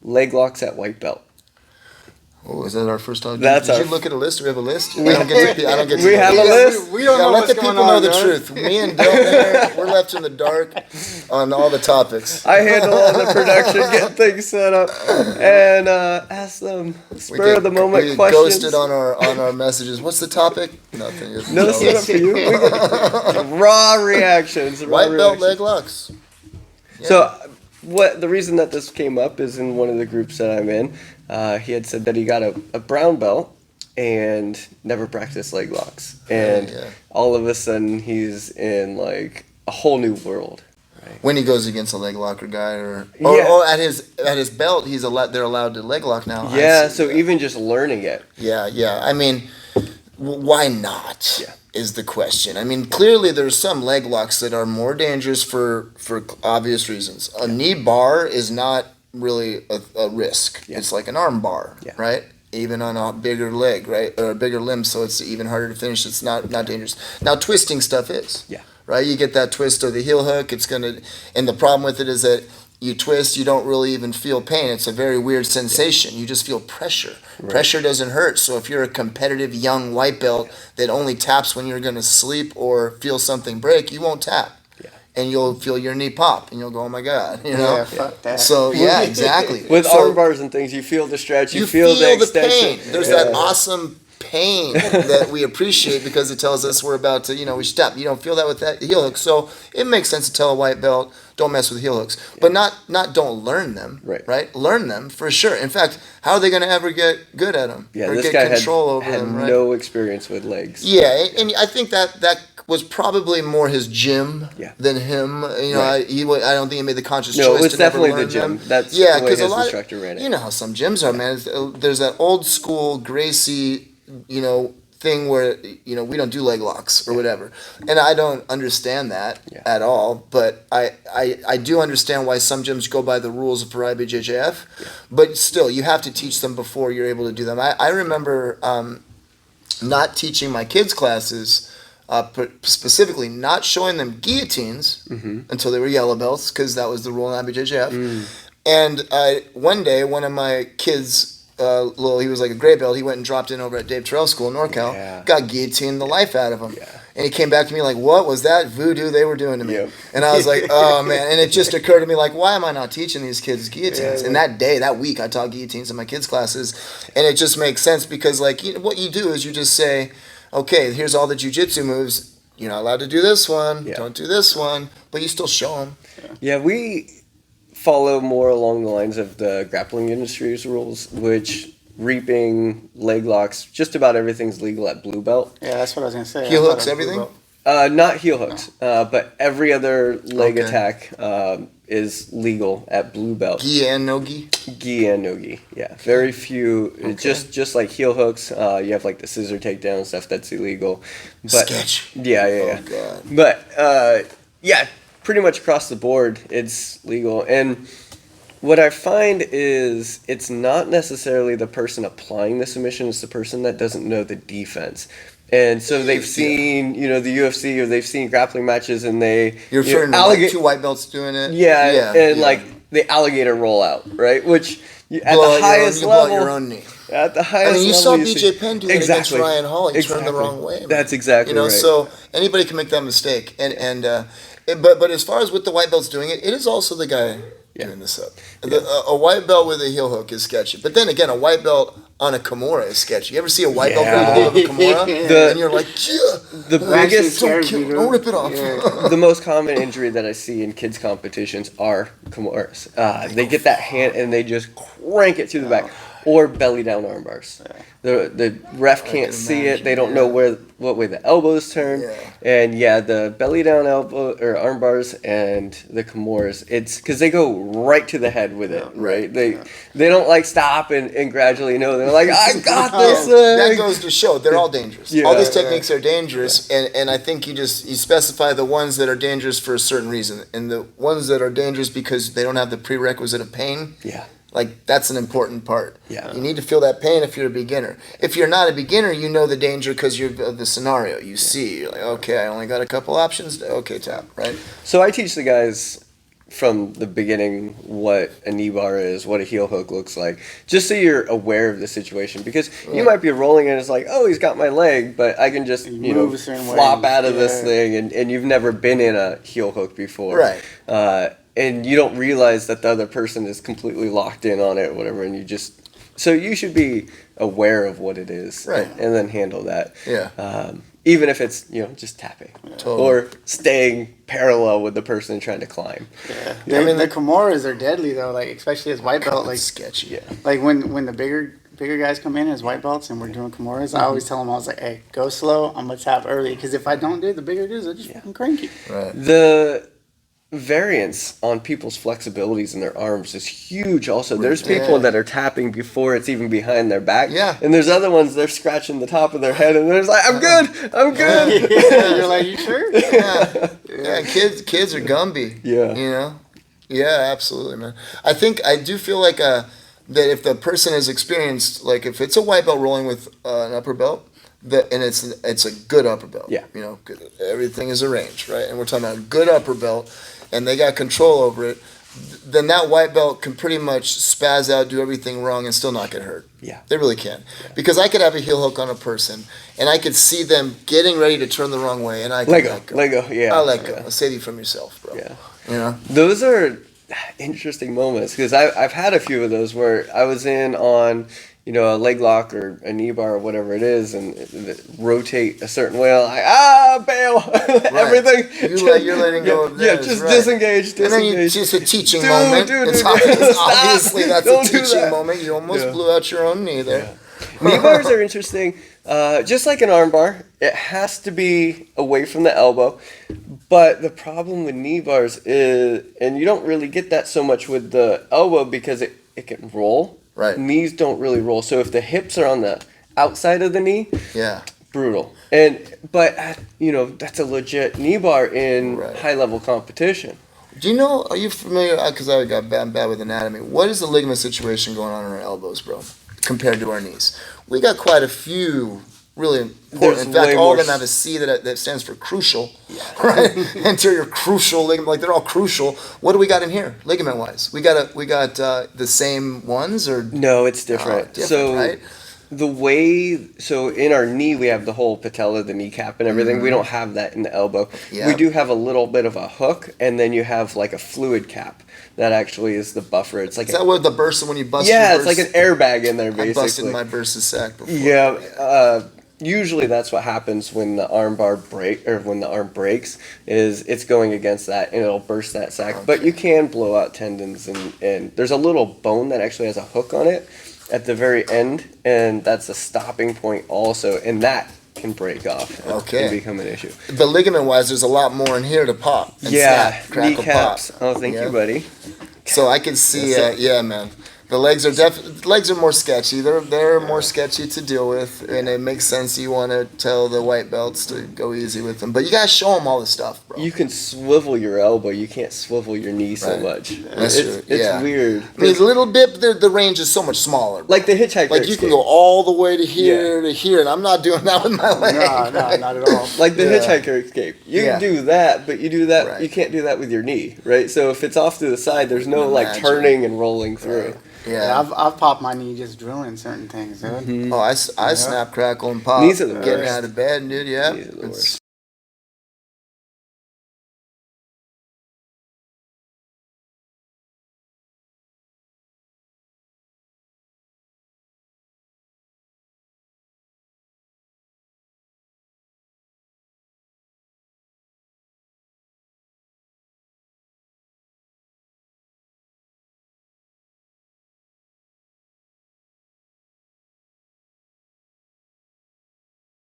leg locks at white belt. Oh, is that our first time? Did you look at a list? Do we have a list? I don't get to We have a list? We don't know let what's the people going know on, the right? truth. Me and Del here, we're left in the dark on all the topics. I handle all the production, get things set up, and ask them spur of the moment we questions. Ghosted on our messages. What's the topic? Nothing. No setup for you. We get raw reactions. White belt leg locks. Yeah. So, the reason that this came up is in one of the groups that I'm in. He had said that he got a brown belt and never practiced leg locks, and all of a sudden he's in like a whole new world. Right? When he goes against a leg locker guy, or at his belt, they're allowed to leg lock now. Yeah, so even just learning it. Yeah. I mean, why not? Yeah. Is the question. I mean, clearly there's some leg locks that are more dangerous for obvious reasons. A knee bar is not really a risk. Yeah. It's like an arm bar, right? Even on a bigger leg, right? Or a bigger limb, so it's even harder to finish. It's not dangerous. Now, twisting stuff is. Yeah. Right? You get that twist of the heel hook, and the problem with it is that you twist, you don't really even feel pain. It's a very weird sensation. You just feel pressure. Right. Pressure doesn't hurt. So if you're a competitive young white belt that only taps when you're going to sleep or feel something break, you won't tap. Yeah. And you'll feel your knee pop, and you'll go, oh my God, you know? Yeah, fuck that. So, yeah, exactly. With arm bars and things, you feel the stretch, you feel the extension. Pain. There's that awesome pain that we appreciate because it tells us we're about to, we step. You don't feel that with that heel hook. So it makes sense to tell a white belt, don't mess with heel hooks. But not don't learn them, right? Learn them for sure. In fact, how are they going to ever get good at them? Yeah, or this get guy control had over them, right? no experience with legs. Yeah, and I think that was probably more his gym than him. I don't think he made the conscious choice. No, it was to never definitely the learn gym. them. That's the way his a lot instructor ran it. You know how some gyms are, man. There's that old school Gracie, thing where we don't do leg locks or whatever, and I don't understand that at all. But I do understand why some gyms go by the rules for IBJJF, but still you have to teach them before you're able to do them. I remember not teaching my kids classes, specifically not showing them guillotines until they were yellow belts, because that was the rule in IBJJF. And one day one of my kids, he was like a gray belt. He went and dropped in over at Dave Terrell School in NorCal. Got guillotined the life out of him. And he came back to me like, what was that voodoo they were doing to me? And I was like, oh man. And it just occurred to me like, why am I not teaching these kids guillotines? And that week I taught guillotines in my kids' classes. And it just makes sense because like what you do is you just say, okay, here's all the jiu-jitsu moves. You're not allowed to do this one. Don't do this one. But you still show them. Yeah, we follow more along the lines of the grappling industry's rules, which reaping, leg locks, just about everything's legal at blue belt. Yeah, that's what I was going to say. Heel hooks, everything? Not heel hooks, but every other leg attack is legal at blue belt. Gi and no gi? Gi and no gi, yeah. Very few, just like heel hooks, you have like the scissor takedown stuff that's illegal. But, sketch. Yeah. God. But, pretty much across the board, it's legal. And what I find is it's not necessarily the person applying the submission, it's the person that doesn't know the defense. And so they've seen, the UFC, or they've seen grappling matches, and You're referring to two white belts doing it? Like the alligator rollout, right? Which at the highest you level, blow your own knee. At the highest level, you saw BJ Penn do that against Ryan Hall. He turned the wrong way. Man. That's exactly right. So anybody can make that mistake. But as far as with the white belts doing it, it is also the guy doing this up. A white belt with a heel hook is sketchy. But then again, a white belt on a Kimura is sketchy. You ever see a white belt grab hold of a Kimura? And you're like, the biggest... Don't rip it off. The most common injury that I see in kids' competitions are Kimuras. They get that hand and they just crank it to the back. Or belly down arm bars. The ref can't see it. They don't know what way the elbows turn. And the belly down elbow or arm bars and the Kimuras, it's because they go right to the head with it, right? They don't like stop and gradually they're like, I got this. That goes to show they're all dangerous. All these techniques are dangerous, and I think you specify the ones that are dangerous for a certain reason, and the ones that are dangerous because they don't have the prerequisite of pain. Like, that's an important part. You need to feel that pain if you're a beginner. If you're not a beginner, you know the danger because you're of the scenario. You see, you're like, okay, I only got a couple options. Okay, tap, right? So I teach the guys from the beginning what a knee bar is, what a heel hook looks like, just so you're aware of the situation. Because you might be rolling and it's like, oh, he's got my leg, but I can just, flop out of this thing, and you've never been in a heel hook before. Right. And you don't realize that the other person is completely locked in on it or whatever, and so you should be aware of what it is, and then handle that. Yeah. Even if it's, just tapping. Totally. Or staying parallel with the person trying to climb. Yeah. I mean, the Kimuras are deadly, though, like, especially as white belt. Like, sketchy. Yeah. Like, when the bigger guys come in as white belts and we're doing Kimuras, I always tell them, I was like, hey, go slow. I'm going to tap early. Because if I don't do it, the bigger dudes are just fucking cranky. Right. The variance on people's flexibilities in their arms is huge also. There's people that are tapping before it's even behind their back. Yeah. And there's other ones, they're scratching the top of their head and they're just like, I'm good. You're like, you sure? Yeah, kids are Gumby. Yeah. Yeah, absolutely, man. I do feel like that if the person is experienced, like if it's a white belt rolling with an upper belt, and it's a good upper belt. Yeah. Everything is arranged, right? And we're talking about a good upper belt, and they got control over it. Then that white belt can pretty much spaz out, do everything wrong, and still not get hurt. Yeah. They really can. Yeah. Because I could have a heel hook on a person, and I could see them getting ready to turn the wrong way, and I can let go. Let go, yeah. I'll let go. Save you from yourself, bro. Yeah. Those are interesting moments, because I've had a few of those where I was in on a leg lock or a knee bar or whatever it is, and rotate a certain way. Like, bail, everything. You're letting go of this. Yeah, just disengage. And then it's just a teaching moment. Obviously, that's a teaching moment. You almost blew out your own knee there. Yeah. Knee bars are interesting. Just like an arm bar, it has to be away from the elbow. But the problem with knee bars is, and you don't really get that so much with the elbow because it can roll. Right. Knees don't really roll. So if the hips are on the outside of the knee, brutal. But that's a legit knee bar in high level competition. Are you familiar, because I got bad with anatomy, what is the ligament situation going on in our elbows, bro, compared to our knees? We got quite a few really important. In fact, all of them have a C that stands for crucial, right? Anterior crucial ligament, like they're all crucial. What do we got in here, ligament-wise? We got the same ones, or no? It's different. Right? So in our knee we have the whole patella, the kneecap, and everything. We don't have that in the elbow. Yep. We do have a little bit of a hook, and then you have like a fluid cap that actually is the buffer. It's like that what the bursa when you bust? Yeah, it's like an airbag in there basically. I busted my bursa sac before. Yeah. Usually that's what happens when the arm breaks, is it's going against that and it'll burst that sac. Okay. But you can blow out tendons, and there's a little bone that actually has a hook on it at the very end, and that's a stopping point also, and that can break off. Okay. And become an issue. But ligament wise, there's a lot more in here to pop. And snap, crackle, kneecaps. pop. Oh, thank you, buddy. So I can see, man. The legs are more sketchy. They're more sketchy to deal with, and it makes sense. You want to tell the white belts to go easy with them, but you gotta show them all the stuff, bro. You can swivel your elbow. You can't swivel your knee so much. That's true. It's weird. I mean, a little bit. The range is so much smaller, bro. Like the hitchhiker. Like you can go all the way to here to here, and I'm not doing that with my leg. No, not at all. Like the hitchhiker escape. You can do that, but you do that. Right. You can't do that with your knee, right? So if it's off to the side, there's no like turning and rolling through. Right. Yeah, I've popped my knee just drilling certain things, dude. Oh, I snap, crackle, and pop. Knees are the Getting worst. out of bed, dude. Yeah, Knees are the worst.